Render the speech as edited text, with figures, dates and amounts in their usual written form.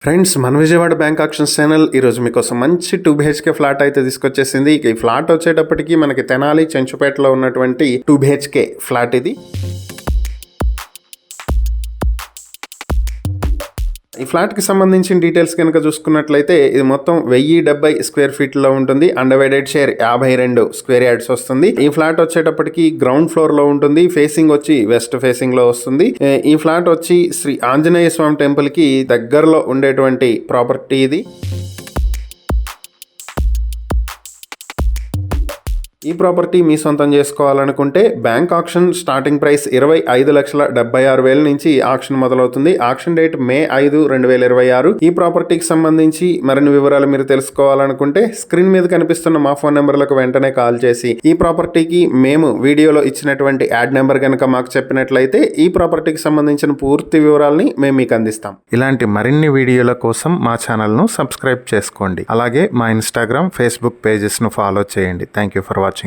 Friends, మన Vijayawada bank actions channel ఈరోజు మీకోసం మంచి 2 BHK ఫ్లాట్ అయితే తీసుకొచ్చేసింది. ఈ ఫ్లాట్ వచ్చేటప్పటికి మనకి తెనాలి చెంచుపేటలో ఉన్నటువంటి 2 BHK ఫ్లాట్ ఇది. ఈ ఫ్లాట్కి సంబంధించిన డీటెయిల్స్ కనుక చూసుకున్నట్లయితే ఇది మొత్తం 1070 స్క్వేర్ ఫీట్లో ఉంటుంది. అన్డివైడెడ్ షేర్ 52 స్క్వేర్ యార్డ్స్ వస్తుంది. ఈ ఫ్లాట్ వచ్చేటప్పటికి గ్రౌండ్ ఫ్లోర్ లో ఉంటుంది. ఫేసింగ్ వచ్చి వెస్ట్ ఫేసింగ్ లో వస్తుంది. ఈ ఫ్లాట్ వచ్చి శ్రీ ఆంజనేయ స్వామి టెంపుల్ కి దగ్గరలో ఉండేటువంటి ప్రాపర్టీ ఇది. ఈ ప్రాపర్టీ మీ సొంతం చేసుకోవాలనుకుంటే బ్యాంక్ ఆక్షన్ స్టార్టింగ్ ప్రైస్ 25,76,000 నుంచి ఆక్షన్ మొదలవుతుంది. Auction date May 5, 2026. ఈ ప్రాపర్టీకి సంబంధించి మరిన్ని వివరాలు మీరు తెలుసుకోవాలనుకుంటే స్క్రీన్ మీద కనిపిస్తున్న మా ఫోన్ నెంబర్లకు వెంటనే కాల్ చేసి ఈ ప్రాపర్టీకి మేము వీడియోలో ఇచ్చినటువంటి యాడ్ నెంబర్ కనుక మాకు చెప్పినట్లయితే ఈ ప్రాపర్టీకి సంబంధించిన పూర్తి వివరాలని మేము మీకు అందిస్తాం. ఇలాంటి మరిన్ని వీడియోల కోసం మా ఛానల్ను సబ్స్క్రైబ్ చేసుకోండి. అలాగే మా ఇన్స్టాగ్రామ్, ఫేస్బుక్ పేజెస్ను ఫాలో చేయండి. Thank you for watching.